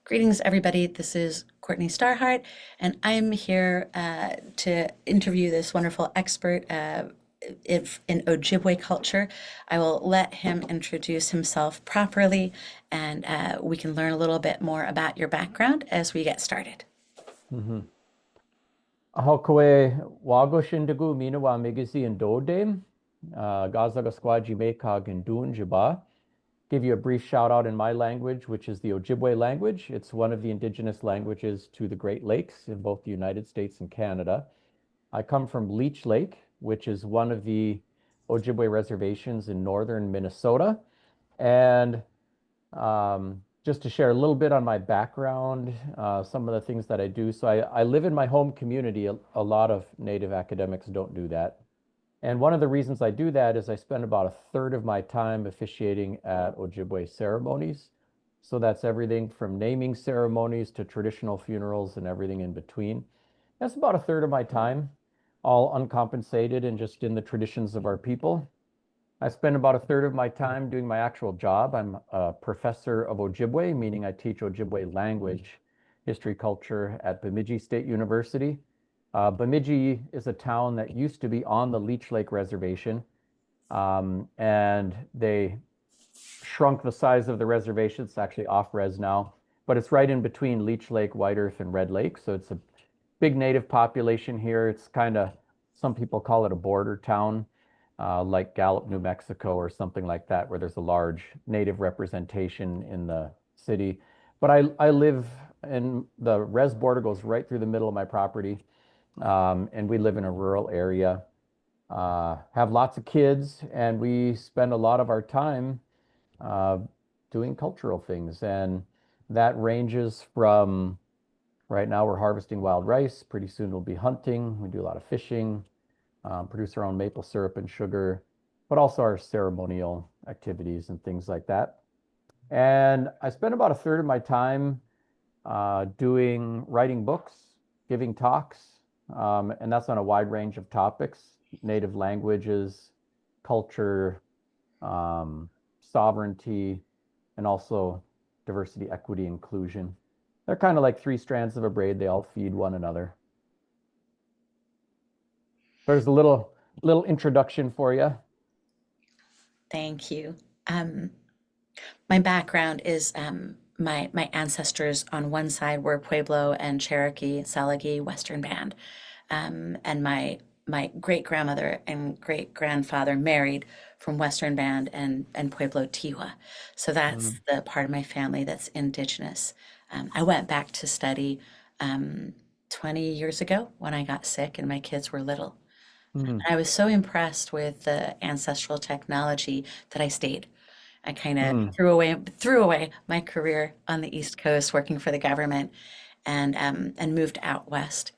Greetings, everybody. This is Courtney Starhart, and I'm here to interview this wonderful expert in Ojibwe culture. I will let him introduce himself properly, and we can learn a little bit more about your background as we get started. Mhm. Ahokoe wago shindagu mina wa migizi and dode, gazaga squaji mekag and dun jiba. Give you a brief shout out in my language, which is the Ojibwe language. It's one of the indigenous languages to the Great Lakes in both the United States and Canada. I come from Leech Lake, which is one of the Ojibwe reservations in northern Minnesota. And just to share a little bit on my background, some of the things that I do. So I live in my home community. A lot of Native academics don't do that. And one of the reasons I do that is I spend about a third of my time officiating at Ojibwe ceremonies. So that's everything from naming ceremonies to traditional funerals and everything in between. That's about a third of my time, all uncompensated and just in the traditions of our people. I spend about a third of my time doing my actual job. I'm a professor of Ojibwe, meaning I teach Ojibwe language, history, culture at Bemidji State University. Bemidji is a town that used to be on the Leech Lake Reservation, and they shrunk the size of the reservation. It's actually off res now, but it's right in between Leech Lake, White Earth, and Red Lake. So it's a big native population here. It's kind of, some people call it a border town, like Gallup, New Mexico, or something like that, where there's a large native representation in the city. But I live in the res border goes right through the middle of my property, and we live in a rural area. Have lots of kids, and we spend a lot of our time uh, doing cultural things, and that ranges from right now we're harvesting wild rice. Pretty soon we'll be hunting. We do a lot of fishing, produce our own maple syrup and sugar, but also our ceremonial activities and things like that. And I spend about a third of my time doing writing books, giving talks, and that's on a wide range of topics, native languages, culture, um, sovereignty, and also diversity, equity, inclusion. They're kind of like three strands of a braid. They all feed one another. There's a little introduction for you. Thank you. Um, my background is my ancestors on one side were Pueblo and Cherokee, Salagi, Western Band, and my great grandmother and great grandfather married from Western Band and Pueblo Tiwa. So Mm, that's the part of my family that's indigenous. I went back to study um, 20 years ago when I got sick and my kids were little. mm, I was so impressed with the ancestral technology that I stayed. I kind of mm, threw away my career on the East Coast working for the government and moved out west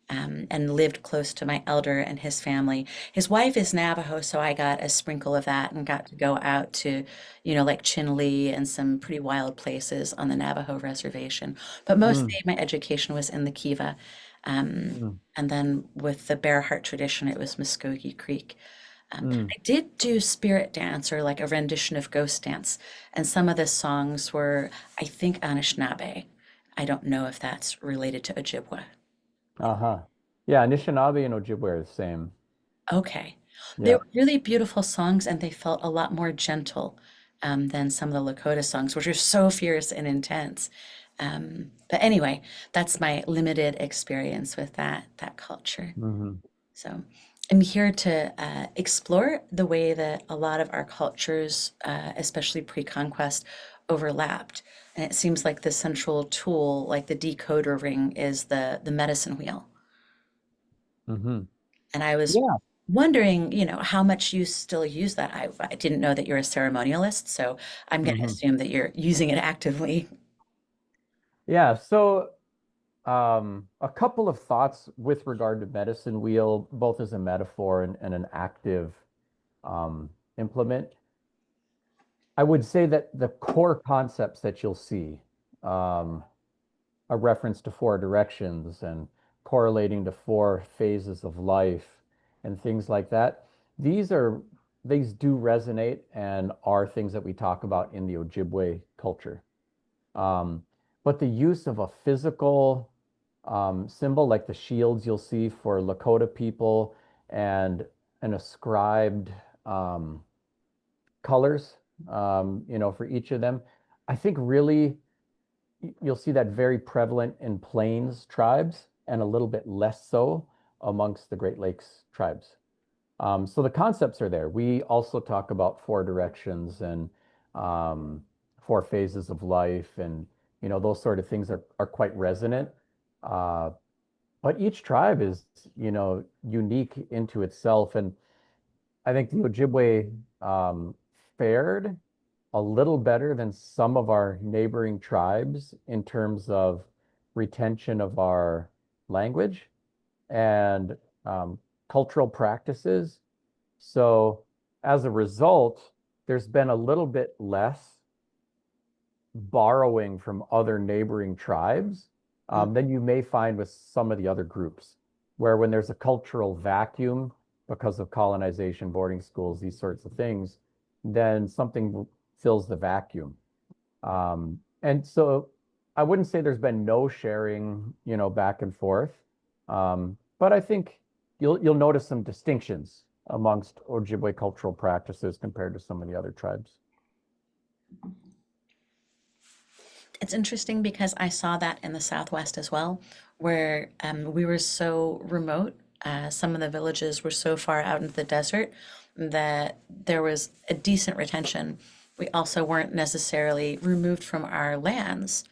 and lived close to my elder and his family. His wife is Navajo, so I got a sprinkle of that and got to go out to, like Chinle and some pretty wild places on the Navajo reservation. But mostly mm, my education was in the Kiva. Um, mm, and then with the Bear Heart tradition, it was Muskogee Creek. mm. I did do spirit dance or like a rendition of ghost dance, and some of the songs were, I think, Anishinaabe. I don't know if that's related to Ojibwe. Uh-huh. Yeah, Anishinaabe and Ojibwe are the same. Okay. They Yeah. were really beautiful songs, and they felt a lot more gentle than some of the Lakota songs, which are so fierce and intense. But anyway, that's my limited experience with that culture. Hmm. So I'm here to explore the way that a lot of our cultures, especially pre-conquest, overlapped. And it seems like the central tool, like the decoder ring, is the medicine wheel. Hmm. And I was Yeah. wondering, how much you still use that. I didn't know that you're a ceremonialist, so I'm going to Hmm. assume that you're using it actively. Yeah. So, a couple of thoughts with regard to medicine wheel, both as a metaphor and an active implement. I would say that the core concepts that you'll see, um, a reference to four directions and correlating to four phases of life and things like that. These are these do resonate and are things that we talk about in the Ojibwe culture. Um, but the use of a physical symbol like the shields you'll see for Lakota people and an ascribed um, colors, for each of them. I think really you'll see that very prevalent in Plains tribes and a little bit less so amongst the Great Lakes tribes. So the concepts are there. We also talk about four directions and um, four phases of life, and those sort of things are quite resonant. Uh, but each tribe is, unique into itself, and I think the Ojibwe fared a little better than some of our neighboring tribes in terms of retention of our language and cultural practices. So as a result, there's been a little bit less borrowing from other neighboring tribes Mm. than you may find with some of the other groups, where when there's a cultural vacuum because of colonization, boarding schools, these sorts of things, then something fills the vacuum. And so I wouldn't say there's been no sharing, back and forth. But I think you'll notice some distinctions amongst Ojibwe cultural practices compared to some of the other tribes. It's interesting because I saw that in the Southwest as well, where we were so remote. Some of the villages were so far out into the desert that there was a decent retention. We also weren't necessarily removed from our lands,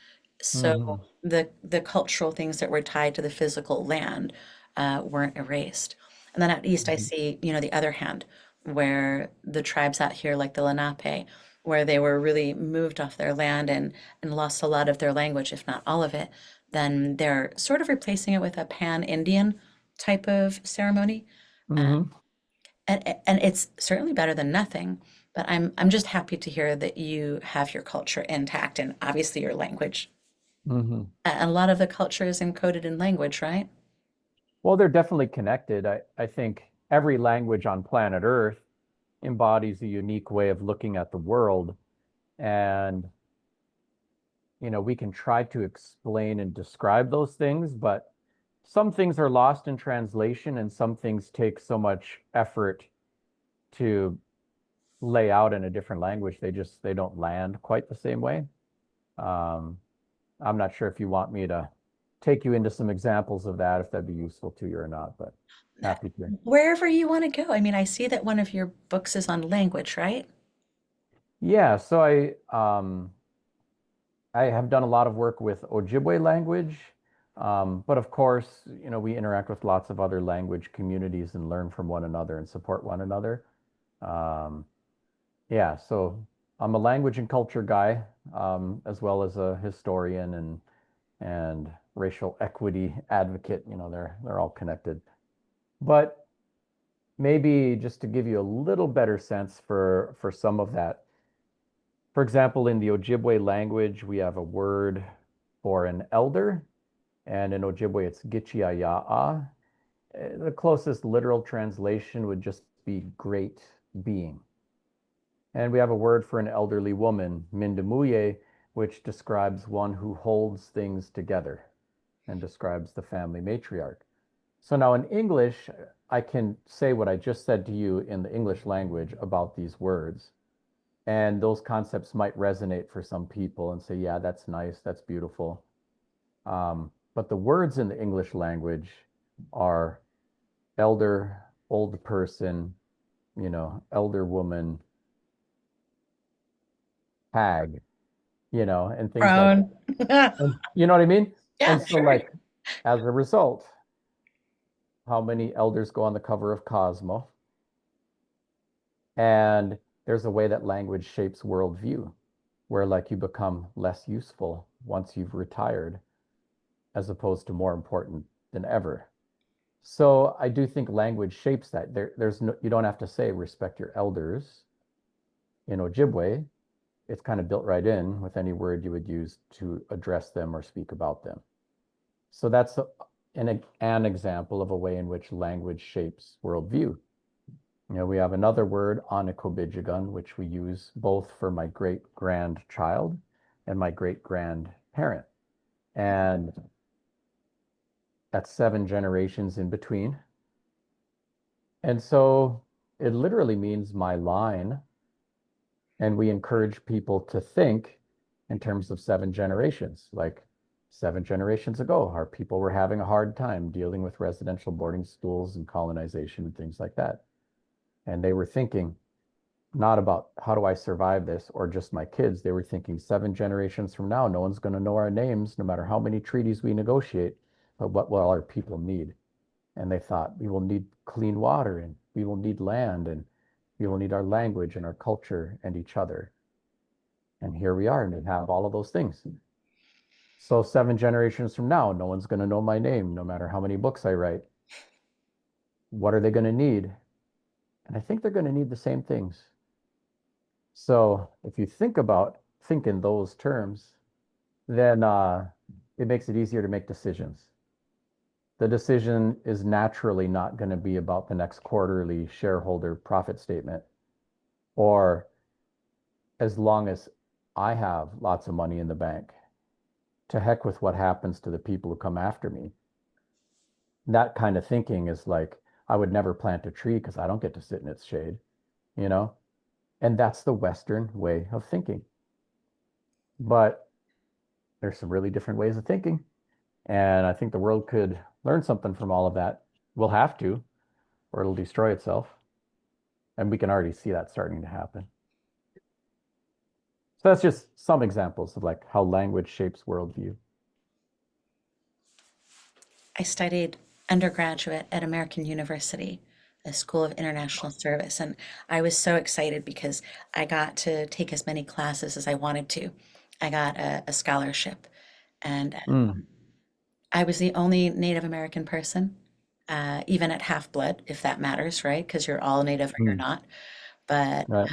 so Hmm. the cultural things that were tied to the physical land weren't erased. And then out east, I see, the other hand, where the tribes out here, like the Lenape, where they were really moved off their land and lost a lot of their language, if not all of it, then they're sort of replacing it with a pan-Indian type of ceremony. Hmm. And it's certainly better than nothing, but I'm just happy to hear that you have your culture intact and obviously your language. Hmm. A lot of the culture is encoded in language, right? Well, they're definitely connected. I think every language on planet Earth embodies a unique way of looking at the world. And, we can try to explain and describe those things, but some things are lost in translation and some things take so much effort to lay out in a different language. They don't land quite the same way. Um, I'm not sure if you want me to take you into some examples of that, if that'd be useful to you or not, but Uh, happy to. Wherever you want to go. I mean, I see that one of your books is on language, right? Yeah, so I have done a lot of work with Ojibwe language, but of course, we interact with lots of other language communities and learn from one another and support one another. Um, yeah, so I'm a language and culture guy, as well as a historian and racial equity advocate. They're all connected. But maybe just to give you a little better sense for some of that. For example, in the Ojibwe language, we have a word for an elder, and in Ojibwe, it's Gichiaya'a. The closest literal translation would just be great being. And we have a word for an elderly woman, Mindamuye, which describes one who holds things together and describes the family matriarch. So now in English, I can say what I just said to you in the English language about these words. And those concepts might resonate for some people and say, yeah, that's nice, that's beautiful. But the words in the English language are elder, old person, elder woman, hag, and things like Prone. And you know what I mean? And Yeah, so, sure. like, as a result, how many elders go on the cover of Cosmo? And there's a way that language shapes worldview, where like you become less useful once you've retired, as opposed to more important than ever. So I do think language shapes that. There's no, you don't have to say respect your elders in Ojibwe. It's kind of built right in with any word you would use to address them or speak about them. So that's an example of a way in which language shapes worldview. We have another word, Anakobijigan, which we use both for my great grandchild and my great grandparent. And that's 7 generations in between. And so it literally means my line. And we encourage people to think in terms of 7 generations. Like 7 generations ago, our people were having a hard time dealing with residential boarding schools and colonization and things like that. And they were thinking not about how do I survive this or just my kids. They were thinking 7 generations from now, no one's going to know our names, no matter how many treaties we negotiate, but what will our people need? And they thought we will need clean water and we will need land and we will need our language and our culture and each other. And here we are, and we have all of those things. So 7 generations from now, no one's going to know my name, no matter how many books I write. What are they going to need? And I think they're going to need the same things. So if you think in those terms, then it makes it easier to make decisions. The decision is naturally not going to be about the next quarterly shareholder profit statement, or as long as I have lots of money in the bank, to heck with what happens to the people who come after me. That kind of thinking is like, I would never plant a tree because I don't get to sit in its shade, you know? And that's the Western way of thinking. But there's some really different ways of thinking. And I think the world could learn something from all of that. We'll have to, or it'll destroy itself. And we can already see that starting to happen. So that's just some examples of like how language shapes worldview. I studied undergraduate at American University, a School of International Service, and I was so excited because I got to take as many classes as I wanted to. I got a scholarship, and Mm, I was the only Native American person, even at half blood, if that matters, right? Because you're all Native or you're mm, not. But right.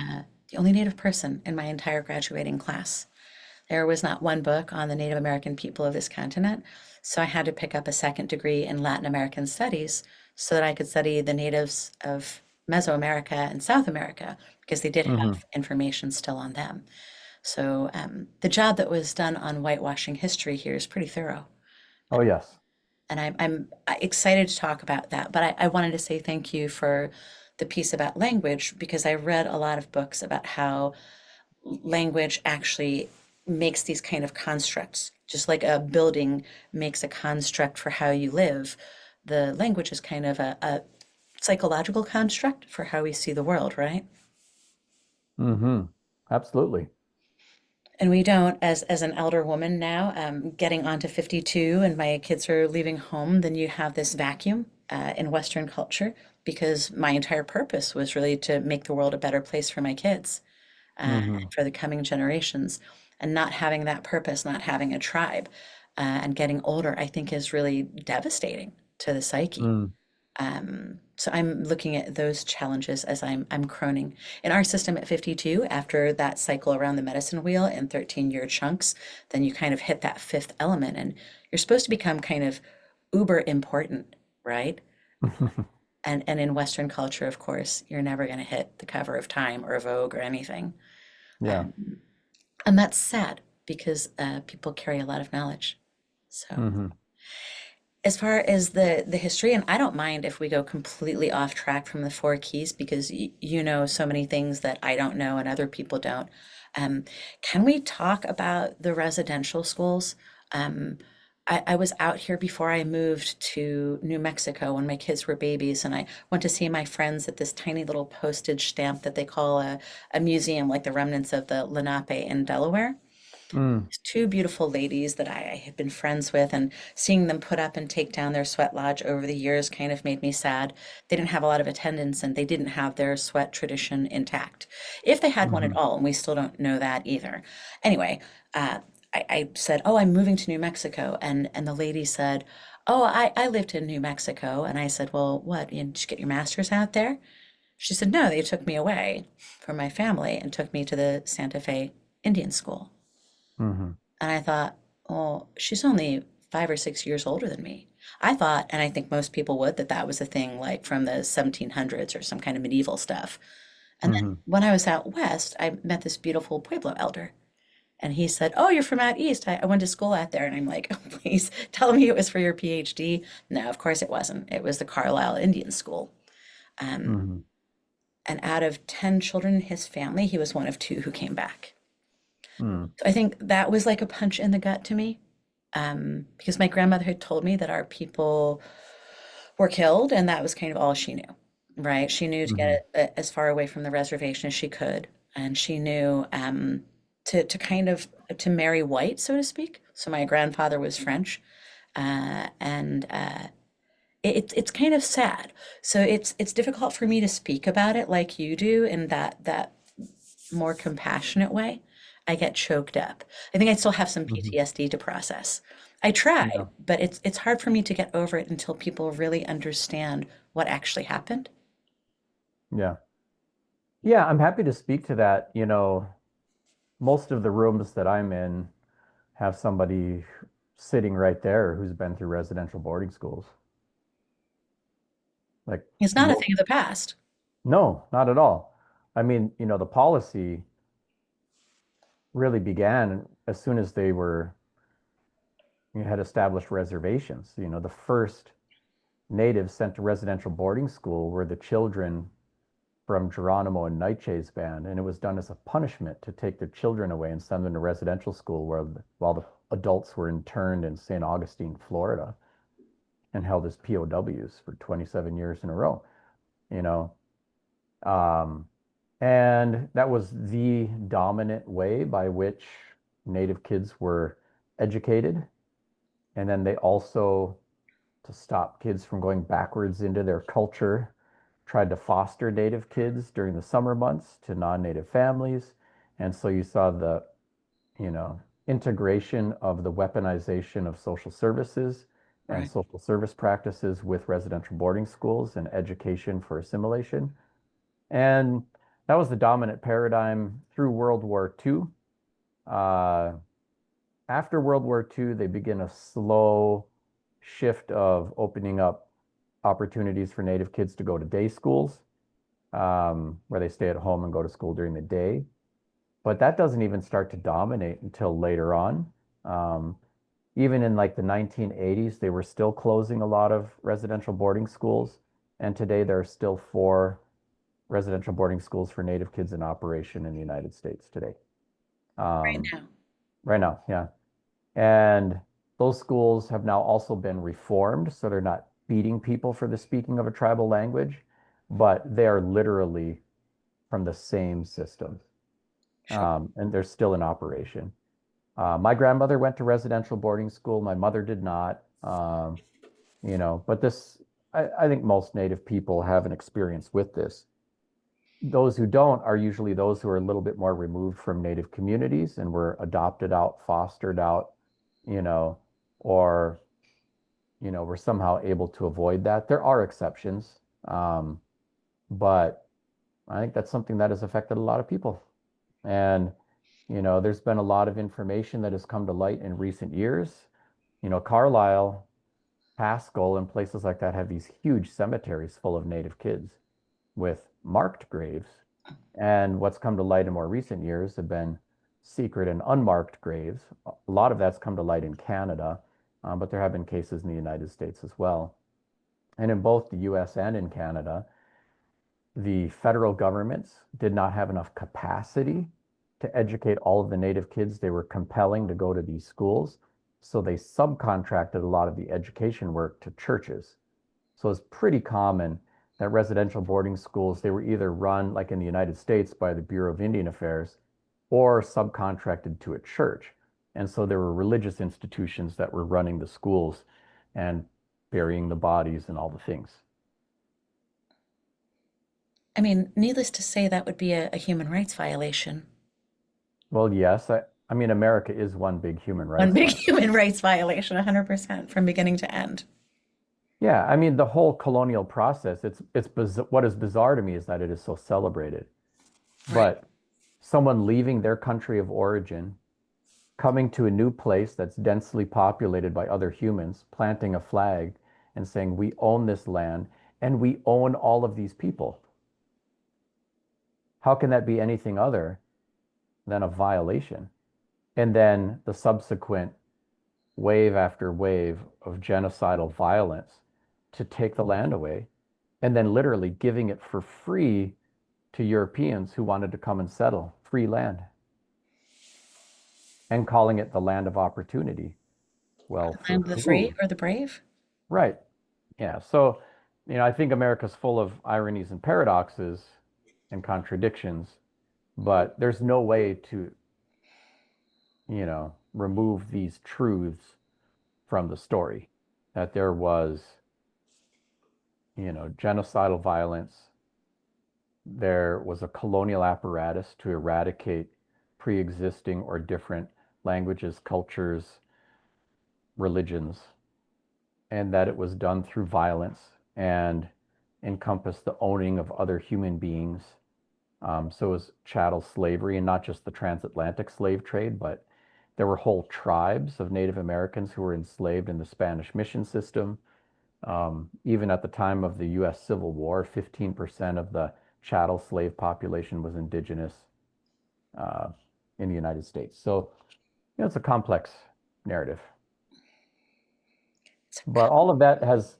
the only Native person in my entire graduating class. There was not one book on the Native American people of this continent, so I had to pick up a second degree in Latin American studies so that I could study the natives of Mesoamerica and South America because they did Hmm. have information still on them. So the job that was done on whitewashing history here is pretty thorough. Oh, yes. And I'm excited to talk about that. But I wanted to say thank you for the piece about language because I read a lot of books about how language actually makes these kind of constructs. Just like a building makes a construct for how you live, the language is kind of a psychological construct for how we see the world, right? Hmm. Absolutely. And we don't, as an elder woman now, getting on to 52, and my kids are leaving home, then you have this vacuum in Western culture because my entire purpose was really to make the world a better place for my kids. Hmm. For the coming generations. And not having that purpose, not having a tribe, and getting older, I think is really devastating to the psyche. Mm, So I'm looking at those challenges as I'm croning. In our system at 52, after that cycle around the medicine wheel in 13-year chunks, then you kind of hit that fifth element, and you're supposed to become kind of uber important, right? And in Western culture, of course, you're never going to hit the cover of Time or Vogue or anything. yeah. And that's sad because people carry a lot of knowledge. So, Hmm. as far as the history, and I don't mind if we go completely off track from the four keys because you know so many things that I don't know and other people don't. Um, can we talk about the residential schools? Um, I was out here before I moved to New Mexico when my kids were babies, and I went to see my friends at this tiny little postage stamp that they call a museum, like the remnants of the Lenape in Delaware. Mm, Two beautiful ladies that I had been friends with, and seeing them put up and take down their sweat lodge over the years kind of made me sad. They didn't have a lot of attendance and they didn't have their sweat tradition intact. If they had one at hmm. all, and we still don't know that either. Anyway, I said, "Oh, I'm moving to New Mexico." And the lady said, "Oh, I lived in New Mexico." And I said, "Well, what? You did you get your master's out there?" She said, "No, they took me away from my family and took me to the Santa Fe Indian School." Hmm. And I thought, well, she's only 5 or 6 years older than me. I thought, and I think most people would, that that was a thing like from the 1700s or some kind of medieval stuff. And then Hmm. when I was out west, I met this beautiful Pueblo elder. And he said, "Oh, you're from out east. I went to school out there." And I'm like, "Oh, please tell me it was for your PhD." No, of course it wasn't. It was the Carlisle Indian School. Um, Hmm. and out of 10 children in his family, he was one of two who came back. Mm. So I think that was like a punch in the gut to me, because my grandmother had told me that our people were killed, and that was kind of all she knew, right? She knew to Hmm. get as far away from the reservation as she could, and she knew to kind of to marry white, so to speak. So my grandfather was French, and it's kind of sad. So it's difficult for me to speak about it like you do in that more compassionate way. I get choked up. I think I still have some Hmm. PTSD to process. I try, Yeah. but it's hard for me to get over it until people really understand what actually happened. Yeah. Yeah, I'm happy to speak to that. Most of the rooms that I'm in have somebody sitting right there who's been through residential boarding schools. Like, It's not a thing of the past. no, not at all. I mean, the policy really began as soon as had established reservations. The first natives sent to residential boarding school were the children from Geronimo and Nietzsche's band, and it was done as a punishment to take their children away and send them to residential school while the adults were interned in St. Augustine, Florida, and held as POWs for 27 years in a row. You know, um, and that was the dominant way by which Native kids were educated. And then they also, to stop kids from going backwards into their culture, tried to foster Native kids during the summer months to non-Native families. And so you saw the, you know, integration of the weaponization of social services and Right. social service practices with residential boarding schools and education for assimilation. And that was the dominant paradigm through World War II. Uh, After World War II, they begin a slow shift of opening up opportunities for Native kids to go to day schools, where they stay at home and go to school during the day. But that doesn't even start to dominate until later on. Um, Even in like the 1980s, they were still closing a lot of residential boarding schools. And today there are still 4 residential boarding schools for Native kids in operation in the United States today. Right Um, now. right now, yeah. And those schools have now also been reformed, so they're not beating people for the speaking of a tribal language, but they are literally from the same system, Sure. and they're still in operation. My grandmother went to residential boarding school. My mother did not. But I think most Native people have an experience with this. Those who don't are usually those who are a little bit more removed from Native communities and were adopted out, fostered out, you know, or, were somehow able to avoid that. There are exceptions, but I think that's something that has affected a lot of people. And, there's been a lot of information that has come to light in recent years. Carlisle, Haskell, and places like that have these huge cemeteries full of Native kids with marked graves. And what's come to light in more recent years have been secret and unmarked graves. A lot of that's come to light in Canada, but there have been cases in the United States as well. And in both the US and in Canada, the federal governments did not have enough capacity to educate all of the Native kids they were compelling to go to these schools. So they subcontracted a lot of the education work to churches. So it's pretty common that residential boarding schools, they were either run, like in the United States, by the Bureau of Indian Affairs or subcontracted to a church. And so there were religious institutions that were running the schools and burying the bodies and all the things. I mean, needless to say, that would be a human rights violation. Well, yes, I mean, America is one big human One rights big violation. human rights violation, 100% from beginning to end. Yeah, I mean, the whole colonial process, what is bizarre to me is that it is so celebrated. Right. But someone leaving their country of origin, coming to a new place that's densely populated by other humans, planting a flag and saying, we own this land and we own all of these people. How can that be anything other than a violation? and then the subsequent wave after wave of genocidal violence to take the land away, and then literally giving it for free to Europeans who wanted to come and settle, free land, and calling it the land of opportunity. Well, for Land of the free who? or the brave? Right. Yeah. So, I think America's full of ironies and paradoxes and contradictions, but there's no way to, remove these truths from the story that there was, genocidal violence. There was a colonial apparatus to eradicate pre-existing or different languages, cultures, religions, and that it was done through violence and encompassed the owning of other human beings. So it was chattel slavery, and not just the transatlantic slave trade, but there were whole tribes of Native Americans who were enslaved in the Spanish mission system. Even at the time of the US Civil War, 15% of the chattel slave population was indigenous uh, in the United States. So, it's a complex narrative. It's a But all of that has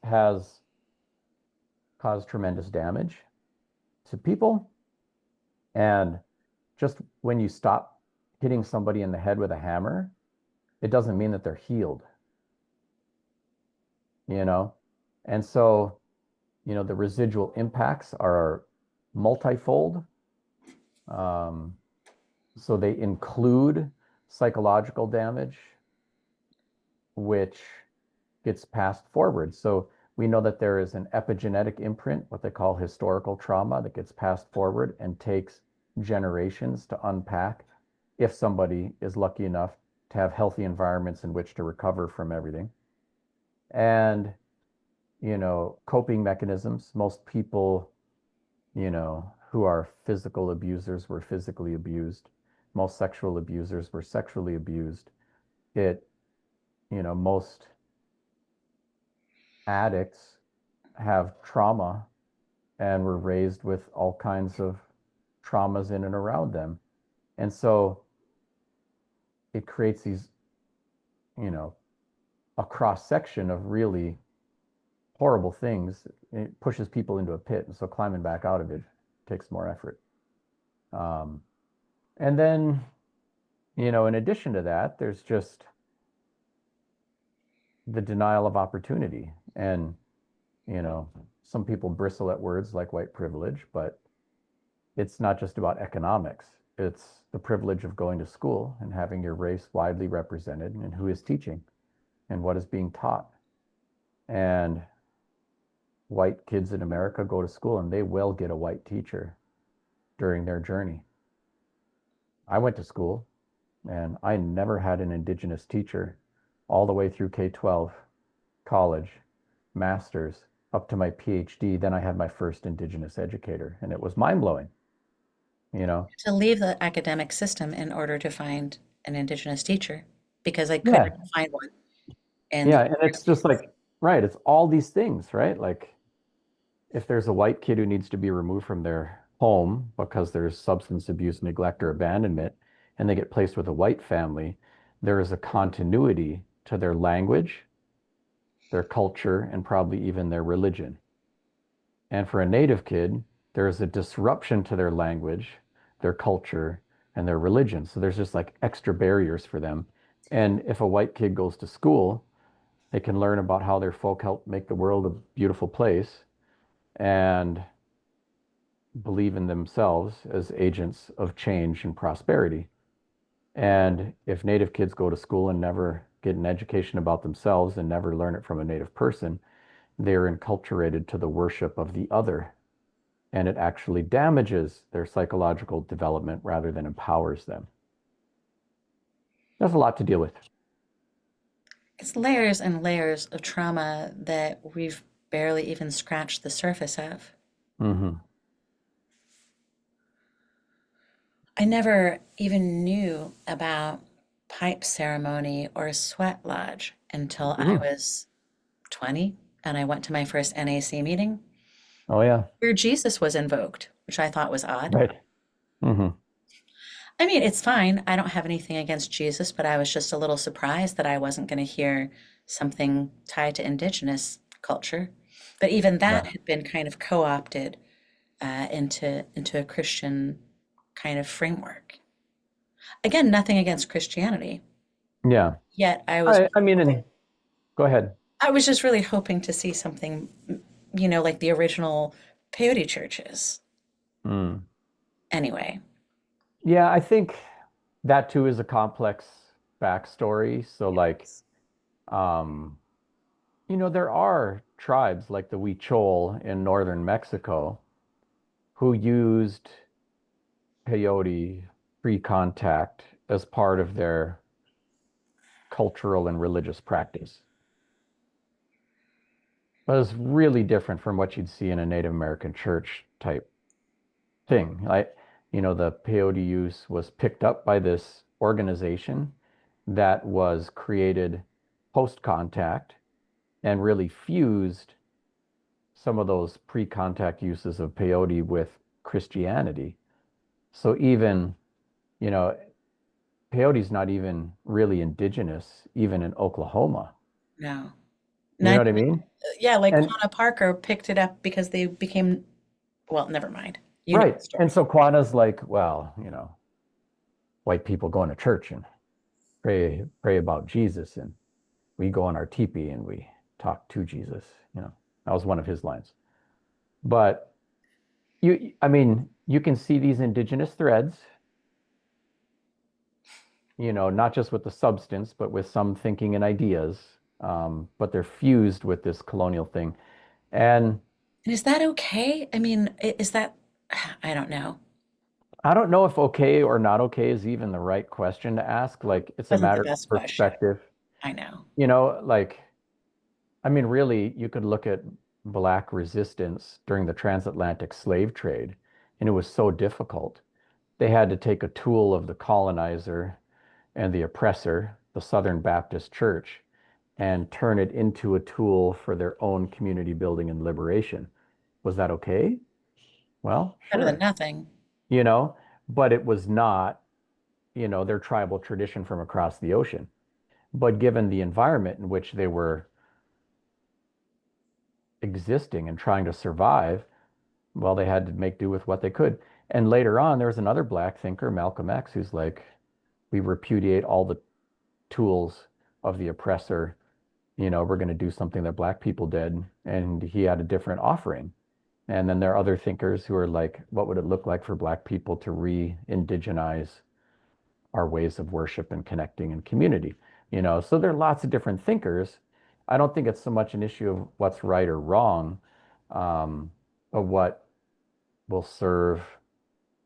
caused tremendous damage to people. And just when you stop hitting somebody in the head with a hammer, it doesn't mean that they're healed, you know? And so, the residual impacts are multifold. Um, so they include psychological damage, which gets passed forward. So we know that there is an epigenetic imprint, what they call historical trauma, that gets passed forward and takes generations to unpack if somebody is lucky enough to have healthy environments in which to recover from everything. And, coping mechanisms. Most people, who are physical abusers were physically abused. Most sexual abusers were sexually abused. Most addicts have trauma and were raised with all kinds of traumas in and around them. And so it creates these, you know, a cross section of really horrible things. It pushes people into a pit. And so climbing back out of it takes more effort. Um, and then, in addition to that, there's just the denial of opportunity. And, some people bristle at words like white privilege, but it's not just about economics. It's the privilege of going to school and having your race widely represented and who is teaching and what is being taught. And white kids in America go to school and they will get a white teacher during their journey. I went to school and I never had an indigenous teacher all the way through K-12, college, master's, up to my PhD. Then I had my first indigenous educator, and it was mind-blowing, you know? To leave the academic system in order to find an Indigenous teacher because I couldn't Yeah. find one in the Yeah. And it's just universities. like, right, it's all these things, right? Like if there's a white kid who needs to be removed from their home because there's substance abuse, neglect, or abandonment, and they get placed with a white family, there is a continuity to their language, their culture, and probably even their religion. And for a native kid, there is a disruption to their language, their culture, and their religion. So there's just like extra barriers for them. And if a white kid goes to school, they can learn about how their folk help make the world a beautiful place and believe in themselves as agents of change and prosperity. And if native kids go to school and never get an education about themselves and never learn it from a native person, they're enculturated to the worship of the other. And it actually damages their psychological development rather than empowers them. There's a lot to deal with. It's layers and layers of trauma that we've barely even scratched the surface of. Hmm. I never even knew about pipe ceremony or sweat lodge until I Hmm. was 20 and I went to my first NAC meeting Oh, yeah. where Jesus was invoked, which I thought was odd. Right. Hmm. I mean, it's fine. I don't have anything against Jesus, but I was just a little surprised that I wasn't going to hear something tied to indigenous culture. But even that Yeah. had been kind of co-opted into a Christian kind of framework. Again, nothing against Christianity. Yeah. Yet I mean, and go ahead. I was just really hoping to see something, like the original peyote churches. Mm. Anyway, Yeah, I think that too is a complex backstory. So like, um, there are tribes like the Huichol in northern Mexico who used peyote pre-contact as part of their cultural and religious practice. But it's really different from what you'd see in a Native American church type thing. The peyote use was picked up by this organization that was created post-contact and really fused some of those pre-contact uses of peyote with Christianity. So even, you know, peyote's not even really indigenous, even in Oklahoma. no. You know Not, what I mean? yeah, like And Quanah Parker picked it up because they became, well, never mind. You know the right. And story. so Quana's like, well, white people going to church and pray about Jesus, and we go on our teepee and we talk to Jesus. That was one of his lines. But I mean, you can see these indigenous threads, not just with the substance, but with some thinking and ideas. But they're fused with this colonial thing. And And is that okay? I mean, is that, I don't know. I don't know if okay or not okay is even the right question to ask. Like, it's a Wasn't the matter of best question. perspective. I know. Like, I mean, really, you could look at Black resistance during the transatlantic slave trade, and it was so difficult. They had to take a tool of the colonizer and the oppressor, the Southern Baptist Church, and turn it into a tool for their own community building and liberation. Was that okay? Well, Better than sure, nothing. you know, but it was not, their tribal tradition from across the ocean. But given the environment in which they were existing and trying to survive, well, they had to make do with what they could. And later on, there was another Black thinker, Malcolm X, who's like, we repudiate all the tools of the oppressor. We're going to do something that Black people did. And he had a different offering. And then there are other thinkers who are like, what would it look like for Black people to re-indigenize our ways of worship and connecting and community? So there are lots of different thinkers. I don't think it's so much an issue of what's right or wrong, um, but what will serve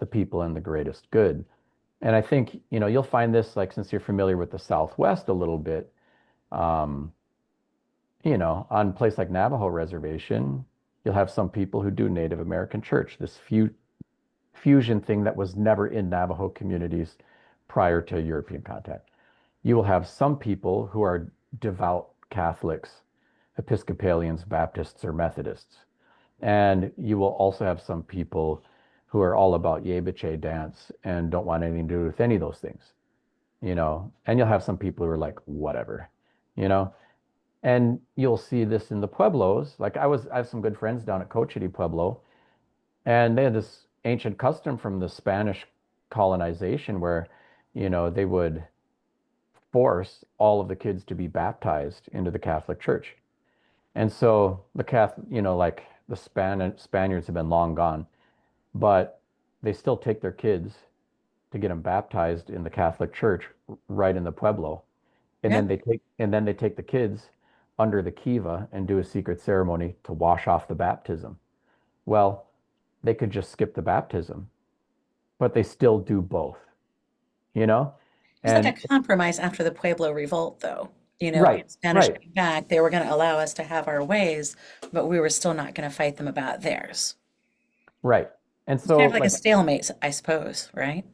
the people in the greatest good. And I think, you'll find this, like, since you're familiar with the Southwest a little bit, um, on a place like Navajo Reservation, you'll have some people who do Native American church, this fusion thing that was never in Navajo communities prior to European contact. You will have some people who are devout Catholics, Episcopalians, Baptists, or Methodists. And you will also have some people who are all about Yebiche dance and don't want anything to do with any of those things, And you'll have some people who are like, whatever, you know. And you'll see this in the Pueblos. Like I have some good friends down at Cochiti Pueblo, and they had this ancient custom from the Spanish colonization where, they would force all of the kids to be baptized into the Catholic Church. And so the Catholic, like the Spaniards have been long gone, but they still take their kids to get them baptized in the Catholic Church right in the Pueblo. And Yeah. then they take the kids under the kiva and do a secret ceremony to wash off the baptism. Well, they could just skip the baptism, but they still do both, you know? It was like And a compromise after the Pueblo Revolt, though. right, Spanish right, came back, they were going to allow us to have our ways, but we were still not going to fight them about theirs. right. And It's kind so of like a like stalemate, I suppose, right?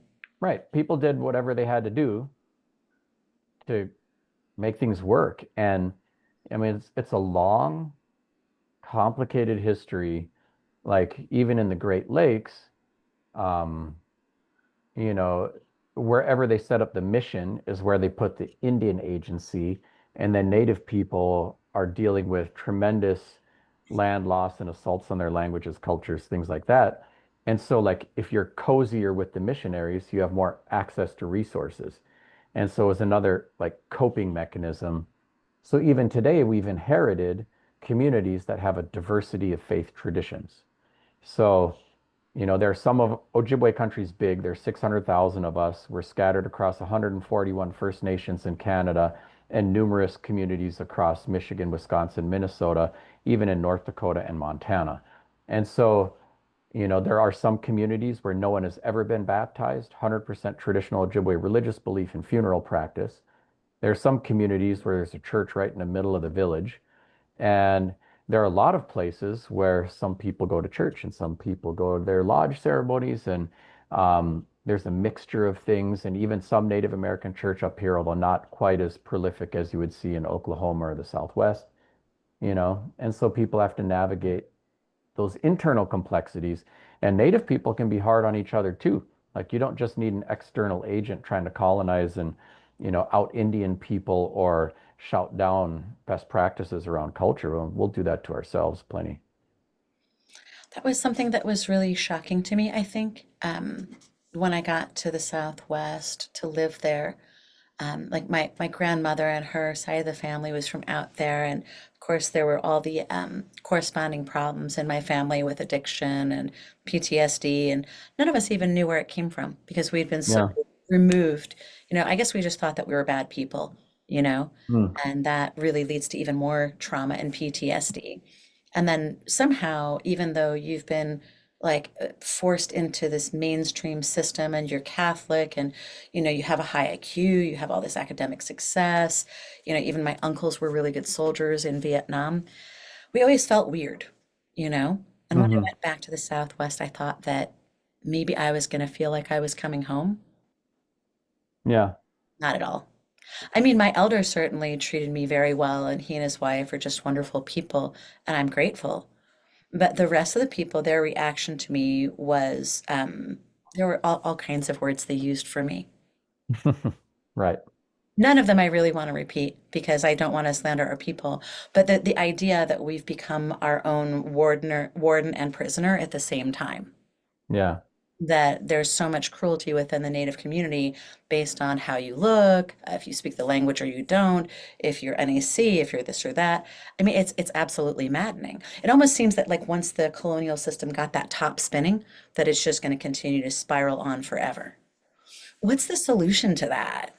right, people did whatever they had to do to make things work. And I mean, it's a long, complicated history. Like even in the Great Lakes, um, you know, wherever they set up the mission is where they put the Indian agency, and then Native people are dealing with tremendous land loss and assaults on their languages, cultures, things like that. And so, like, if you're cozier with the missionaries, you have more access to resources. And so, it's another like coping mechanism. So, even today, we've inherited communities that have a diversity of faith traditions. So, there are some of Ojibwe country's big. There's 600,000 of us. We're scattered across 141 First Nations in Canada and numerous communities across Michigan, Wisconsin, Minnesota, even in North Dakota and Montana. And so, there are some communities where no one has ever been baptized, 100% traditional Ojibwe religious belief and funeral practice. There are some communities where there's a church right in the middle of the village. And there are a lot of places where some people go to church and some people go to their lodge ceremonies, and there's a mixture of things. And even some Native American church up here, although not quite as prolific as you would see in Oklahoma or the Southwest, and so people have to navigate those internal complexities. And Native people can be hard on each other too. Like you don't just need an external agent trying to colonize and, out Indian people or shout down best practices around culture. We'll do that to ourselves plenty. That was something that was really shocking to me, I think, when I got to the Southwest to live there. Like my grandmother and her side of the family was from out there, and of course there were all the corresponding problems in my family with addiction and PTSD, and none of us even knew where it came from because we'd been so Yeah. removed. I guess we just thought that we were bad people, you know, Mm. and that really leads to even more trauma and PTSD. And then somehow, even though you've been like forced into this mainstream system and you're Catholic and you have a high IQ, you have all this academic success, even my uncles were really good soldiers in Vietnam. We always felt weird, you know? And when I Hmm. went back to the Southwest, I thought that maybe I was going to feel like I was coming home. Yeah. Not at all. I mean, my elder certainly treated me very well, and he and his wife are just wonderful people, and I'm grateful. But the rest of the people, their reaction to me was, there were all kinds of words they used for me. Right. None of them I really want to repeat because I don't want to slander our people. But the idea that we've become our own warden and prisoner at the same time, Yeah. that there's so much cruelty within the Native community based on how you look, if you speak the language or you don't, if you're NAC, if you're this or that. I mean, it's absolutely maddening. It almost seems that like once the colonial system got that top spinning, that it's just going to continue to spiral on forever. What's the solution to that?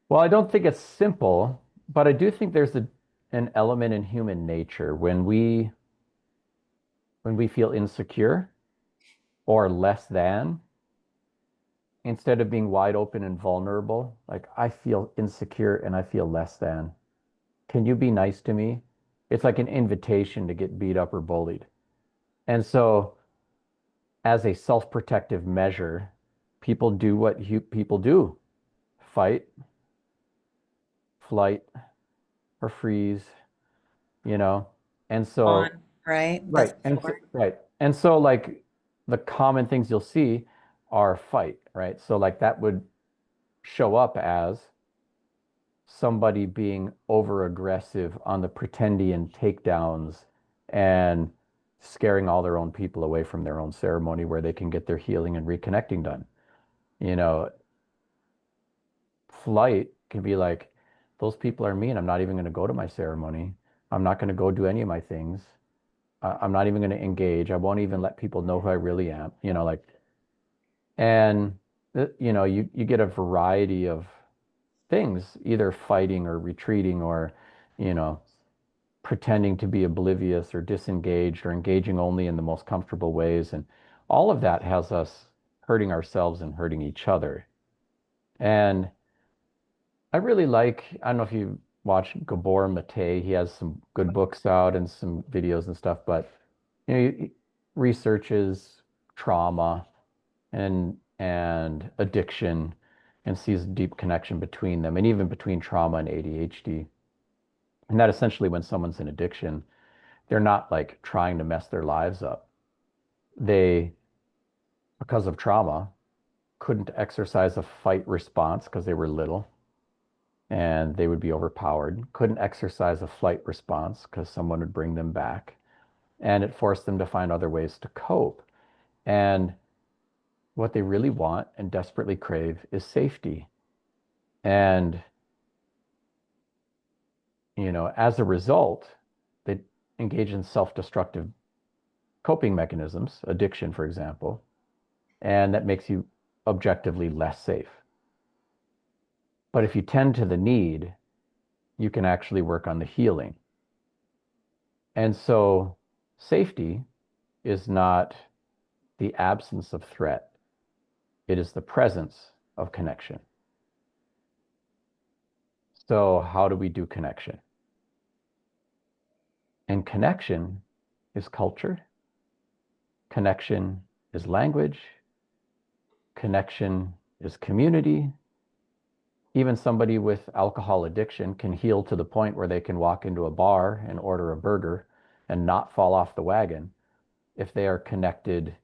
Well, I don't think it's simple, but I do think there's an element in human nature when we feel insecure or less than, instead of being wide open and vulnerable, like I feel insecure and I feel less than. Can you be nice to me? It's like an invitation to get beat up or bullied. And so, as a self-protective measure, people do what people do: fight, flight, or freeze, you know? And so, On, right? That's right. the And so, four. right. And so, like, the common things you'll see are fight, right? So, like, that would show up as somebody being over aggressive on the pretendian takedowns and scaring all their own people away from their own ceremony where they can get their healing and reconnecting done. You know, flight can be like, those people are mean. I'm not even going to go to my ceremony. I'm not going to go do any of my things. I'm not even going to engage. I won't even let people know who I really am. Like, and you get a variety of things, either fighting or retreating or, you know, pretending to be oblivious or disengaged or engaging only in the most comfortable ways. And all of that has us hurting ourselves and hurting each other. And I really like, I don't know if you watch Gabor Mate, he has some good books out and some videos and stuff, but he researches trauma and addiction and sees a deep connection between them and even between trauma and ADHD. And that essentially when someone's in addiction, they're not like trying to mess their lives up. They, because of trauma, couldn't exercise a fight response because they were little and they would be overpowered, couldn't exercise a flight response because someone would bring them back. And it forced them to find other ways to cope. And what they really want and desperately crave is safety. And, as a result, they engage in self-destructive coping mechanisms, addiction, for example, and that makes you objectively less safe. But if you tend to the need, you can actually work on the healing. And so safety is not the absence of threat. It is the presence of connection. So how do we do connection? And connection is culture. Connection is language. Connection is community. Even somebody with alcohol addiction can heal to the point where they can walk into a bar and order a burger and not fall off the wagon if they are connected,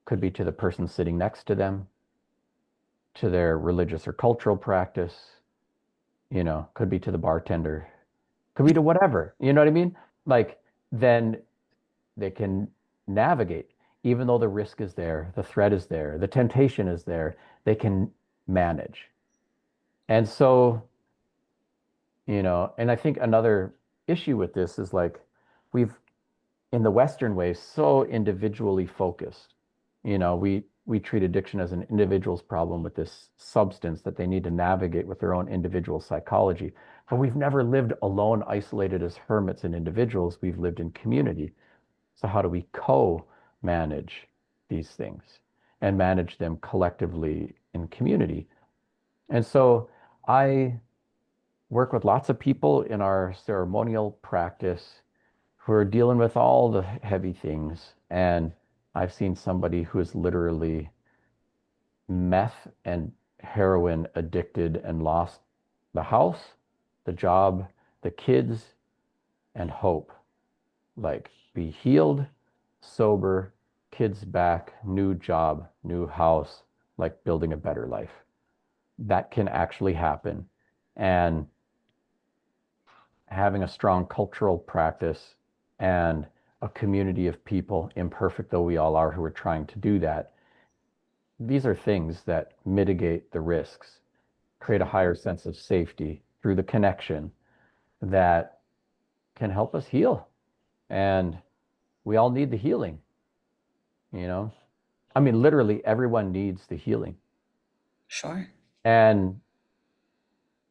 could be to the person sitting next to them, to their religious or cultural practice, could be to the bartender, could be to whatever, you know what I mean? Like, then they can navigate, even though the risk is there, the threat is there, the temptation is there, they can manage. And so, and I think another issue with this is like, we've, in the Western way, so individually focused. We treat addiction as an individual's problem with this substance that they need to navigate with their own individual psychology. But we've never lived alone, isolated as hermits and individuals. We've lived in community. So how do we co-manage these things and manage them collectively in community? And so I work with lots of people in our ceremonial practice who are dealing with all the heavy things. And I've seen somebody who is literally meth and heroin addicted and lost the house, the job, the kids, and hope. Like, be healed, sober, kids back, new job, new house, like building a better life. That can actually happen. And having a strong cultural practice and a community of people, imperfect though we all are, who are trying to do that, these are things that mitigate the risks, create a higher sense of safety through the connection that can help us heal. And we all need the healing, you know? I mean, literally everyone needs the healing. Sure. And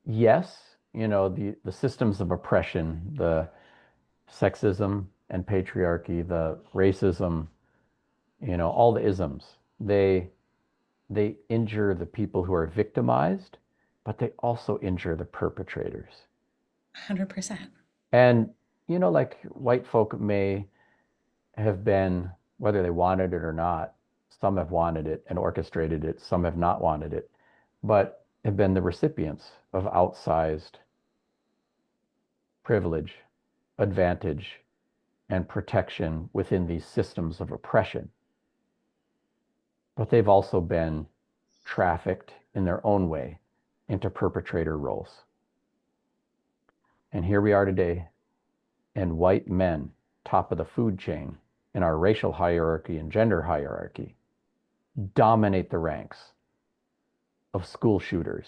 yes, the systems of oppression, the sexism and patriarchy, the racism, all the isms, they injure the people who are victimized, but they also injure the perpetrators. 100%. And, like, white folk may have been, whether they wanted it or not, some have wanted it and orchestrated it, some have not wanted it, but have been the recipients of outsized privilege, advantage, and protection within these systems of oppression. But they've also been trafficked in their own way into perpetrator roles. And here we are today, and white men, top of the food chain in our racial hierarchy and gender hierarchy, dominate the ranks of school shooters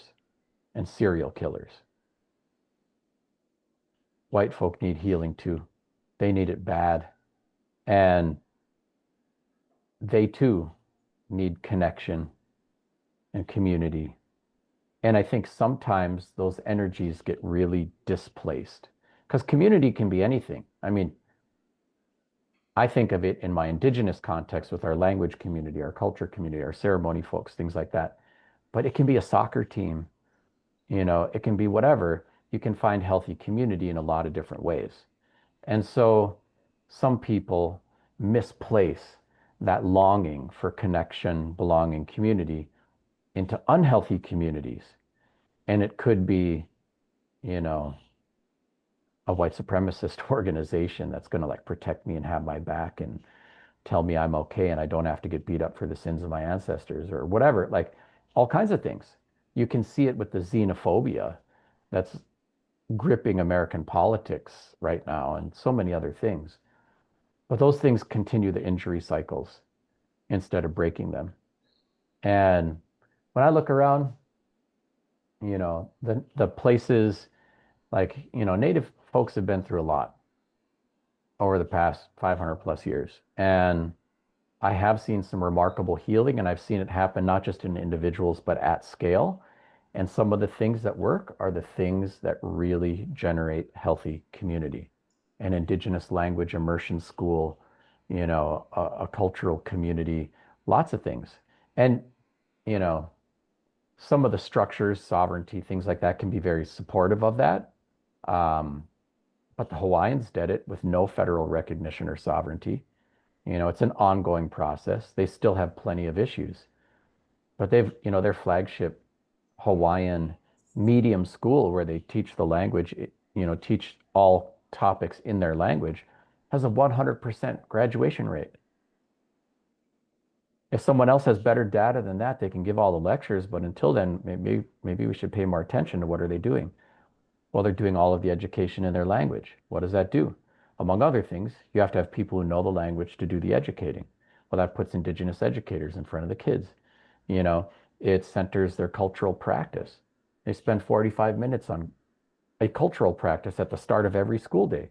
and serial killers. White folk need healing too. They need it bad. And they too need connection and community. And I think sometimes those energies get really displaced because community can be anything. I mean, I think of it in my Indigenous context with our language community, our culture community, our ceremony folks, things like that. But it can be a soccer team, it can be whatever. You can find healthy community in a lot of different ways. And so some people misplace that longing for connection, belonging, community into unhealthy communities. And it could be, a white supremacist organization that's going to like protect me and have my back and tell me I'm okay and I don't have to get beat up for the sins of my ancestors or whatever, like all kinds of things. You can see it with the xenophobia that's gripping American politics right now and so many other things. But those things continue the injury cycles instead of breaking them. And when I look around, the places like, Native folks have been through a lot over the past 500 plus years. And I have seen some remarkable healing, and I've seen it happen not just in individuals, but at scale. And some of the things that work are the things that really generate healthy community. An Indigenous language immersion school, a cultural community, lots of things. And, you know, some of the structures, sovereignty, things like that can be very supportive of that. Um, but the Hawaiians did it with no federal recognition or sovereignty. It's an ongoing process. They still have plenty of issues, but their flagship Hawaiian medium school where they teach the language, teach all topics in their language, has a 100% graduation rate. If someone else has better data than that, they can give all the lectures, but until then, maybe we should pay more attention to what are they doing. Well, they're doing all of the education in their language. What does that do? Among other things, you have to have people who know the language to do the educating. Well, that puts Indigenous educators in front of the kids. You know, it centers their cultural practice. They spend 45 minutes on a cultural practice at the start of every school day.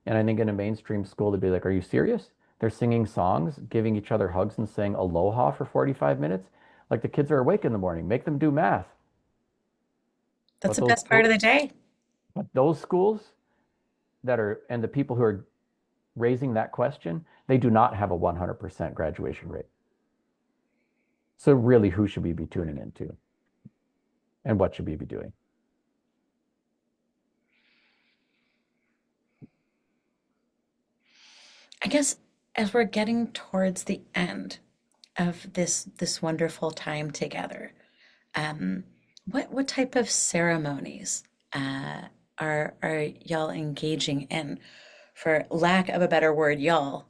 And I think in a mainstream school, they'd be like, are you serious? They're singing songs, giving each other hugs and saying aloha for 45 minutes. Like the kids are awake in the morning, make them do math. That's But the those best part of the day. but those schools and the people who are raising that question, they do not have a 100% graduation rate. So really, who should we be tuning into? And what should we be doing? I guess as we're getting towards the end of this wonderful time together, um, what type of ceremonies uh, are y'all engaging in? For lack of a better word, y'all,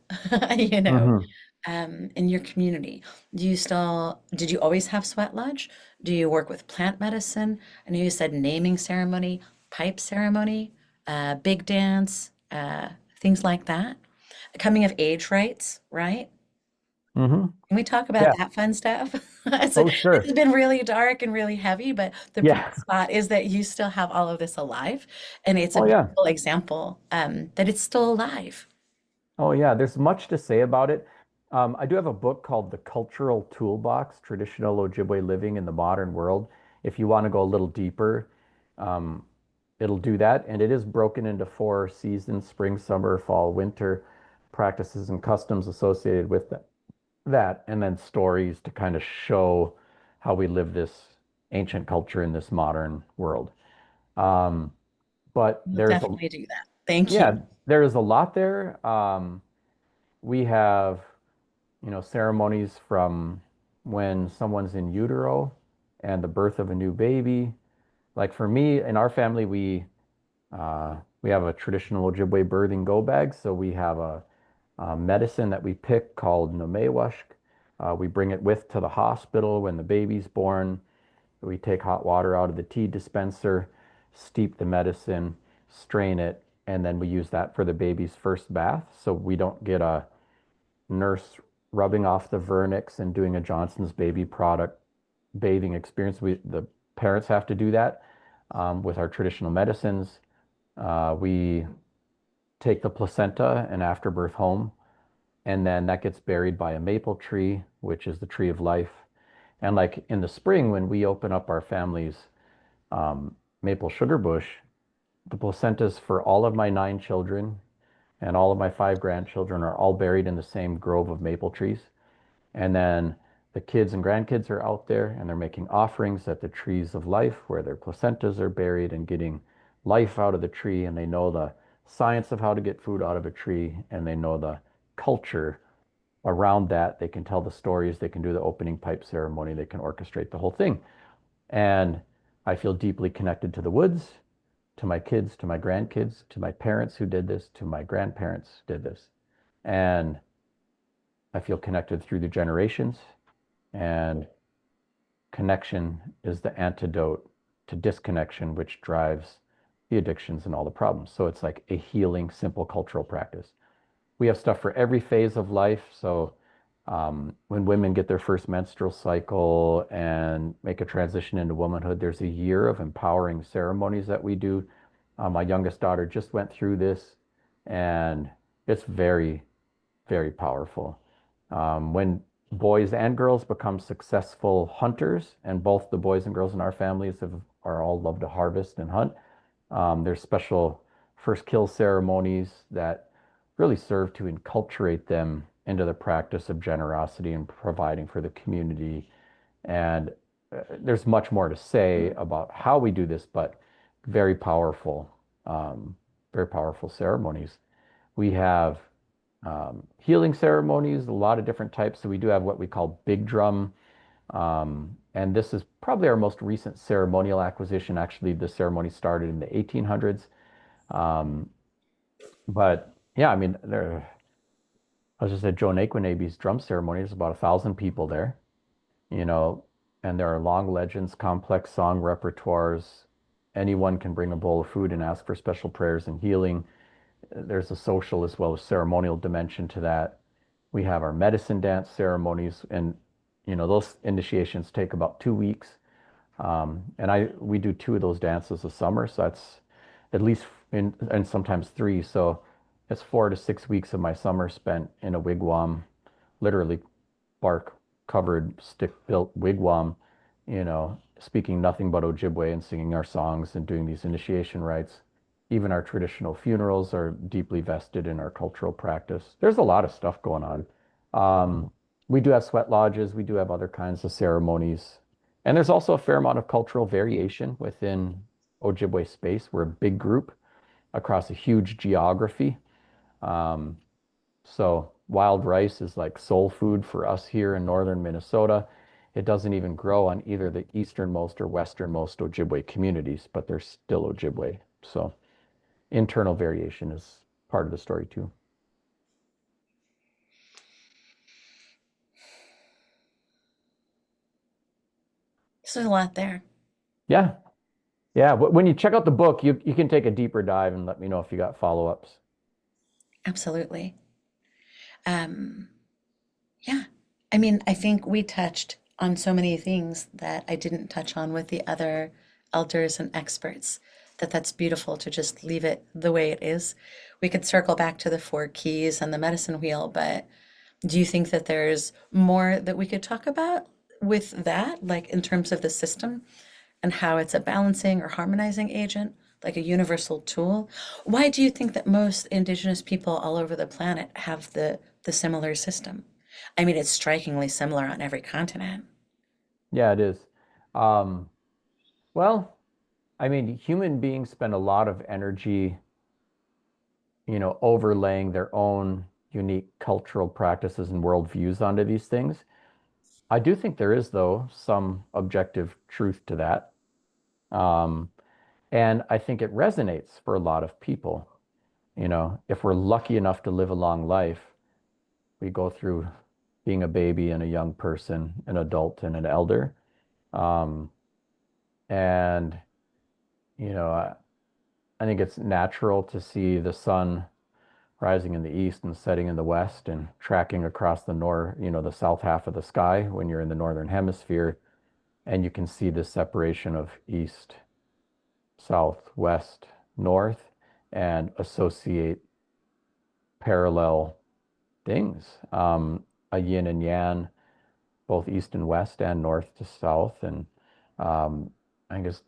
you know, Hmm. in your community? Did you always have sweat lodge? Do you work with plant medicine? I know you said naming ceremony, pipe ceremony, big dance, things like that. Coming of age rites, right? Hmm. Can we talk about Yeah. that fun stuff? This Oh, has sure. been really dark and really heavy, but the bright Yeah. spot is that you still have all of this alive, and it's a Oh, yeah. beautiful example that it's still alive. Oh, yeah. There's much to say about it. I do have a book called The Cultural Toolbox, Traditional Ojibwe Living in the Modern World. If you want to go a little deeper, um, it'll do that. And it is broken into 4 seasons: spring, summer, fall, winter, practices and customs associated with that, and then stories to kind of show how we live this ancient culture in this modern world. Um, but We'll there's definitely do that. Thank you. yeah, there is a lot there. We have, ceremonies from when someone's in utero and the birth of a new baby. Like for me, in our family, we have a traditional Ojibwe birthing go bag. So we have a medicine that we pick called nomewashk. We bring it with to the hospital when the baby's born. We take hot water out of the tea dispenser, steep the medicine, strain it, and then we use that for the baby's first bath. So we don't get a nurse rubbing off the vernix and doing a Johnson's baby product bathing experience. The parents have to do that with our traditional medicines. We take the placenta and afterbirth home, and then that gets buried by a maple tree, which is the tree of life. And like in the spring, when we open up our family's maple sugar bush, the placentas for all of my 9 children and all of my 5 grandchildren are all buried in the same grove of maple trees. And then the kids and grandkids are out there and they're making offerings at the trees of life where their placentas are buried and getting life out of the tree. And they know the science of how to get food out of a tree and they know the culture around that. They can tell the stories, they can do the opening pipe ceremony, they can orchestrate the whole thing. And I feel deeply connected to the woods, to my kids, to my grandkids, to my parents who did this, to my grandparents did this. And I feel connected through the generations, and connection is the antidote to disconnection, which drives the addictions and all the problems. So it's like a healing, simple cultural practice. We have stuff for every phase of life. So when women get their first menstrual cycle and make a transition into womanhood, there's a year of empowering ceremonies that we do. My youngest daughter just went through this, and it's very, very powerful. When boys and girls become successful hunters, and both the boys and girls in our families are all love to harvest and hunt, there's special first kill ceremonies that really serve to enculturate them into the practice of generosity and providing for the community. And there's much more to say about how we do this, but very powerful, um, very powerful ceremonies. We have healing ceremonies, a lot of different types. So we do have what we call big drum. And this is probably our most recent ceremonial acquisition. Actually, the ceremony started in the 1800s. Um, but yeah, I mean, I was just at Joe Naquinabe's drum ceremony. There's about 1,000 people there, you know, and there are long legends, complex song repertoires. Anyone can bring a bowl of food and ask for special prayers and healing. There's a social as well as ceremonial dimension to that. We have our medicine dance ceremonies, and those initiations take about 2 weeks. And we do two of those dances a summer, so that's at least and sometimes three. So it's 4 to 6 weeks of my summer spent in a wigwam, literally bark covered, stick built wigwam, speaking nothing but Ojibwe and singing our songs and doing these initiation rites. Even our traditional funerals are deeply vested in our cultural practice. There's a lot of stuff going on. We do have sweat lodges, we do have other kinds of ceremonies. And there's also a fair amount of cultural variation within Ojibwe space. We're a big group across a huge geography. Um, so wild rice is like soul food for us here in northern Minnesota. It doesn't even grow on either the easternmost or westernmost Ojibwe communities, but they're still Ojibwe. So internal variation is part of the story too. So there's a lot there. Yeah. Yeah. When you check out the book, you can take a deeper dive and let me know if you got follow-ups. Absolutely. Um, yeah. I mean, I think we touched on so many things that I didn't touch on with the other elders and experts, that's beautiful to just leave it the way it is. We could circle back to the four keys and the medicine wheel, but do you think that there's more that we could talk about with that, like in terms of the system and how it's a balancing or harmonizing agent, like a universal tool? Why do you think that most indigenous people all over the planet have the similar system? I mean, it's strikingly similar on every continent. Yeah, it is. Um, well, I mean, human beings spend a lot of energy, overlaying their own unique cultural practices and worldviews onto these things. I do think there is, though, some objective truth to that. Um, and I think it resonates for a lot of people. If we're lucky enough to live a long life, we go through being a baby and a young person, an adult and an elder. Um, and, I think it's natural to see the sun rising in the east and setting in the west and tracking across the north, the south half of the sky when you're in the northern hemisphere. And you can see the separation of east, south, west, north, and associate parallel things, a yin and yang, both east and west and north to south. And I think it's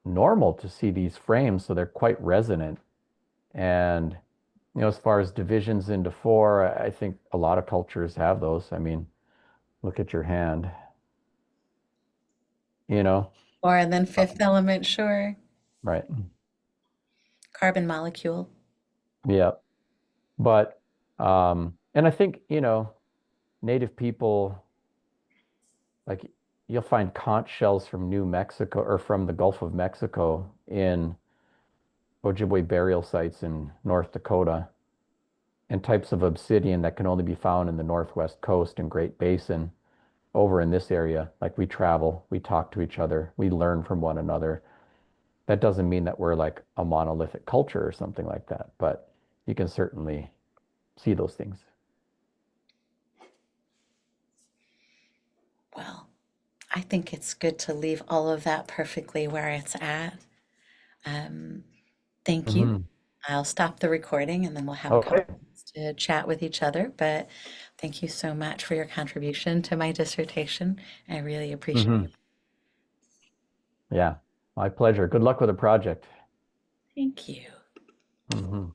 normal to see these frames, so they're quite resonant. And as far as divisions into four, I think a lot of cultures have those. I mean, look at your hand, you know? Or then fifth element, sure, Right. carbon molecule. Yeah. But, and I think, native people, like you'll find conch shells from New Mexico or from the Gulf of Mexico in Ojibwe burial sites in North Dakota. and types of obsidian that can only be found in the Northwest Coast and Great Basin over in this area. Like we travel, we talk to each other, we learn from one another. That doesn't mean that we're like a monolithic culture or something like that, but you can certainly see those things. Well, I think it's good to leave all of that perfectly where it's at. Um, Thank you. Hmm. I'll stop the recording and then we'll have a couple Okay. minutes to chat with each other. But thank you so much for your contribution to my dissertation. I really appreciate Hmm. it. Yeah, my pleasure. Good luck with the project. Thank you. Hmm.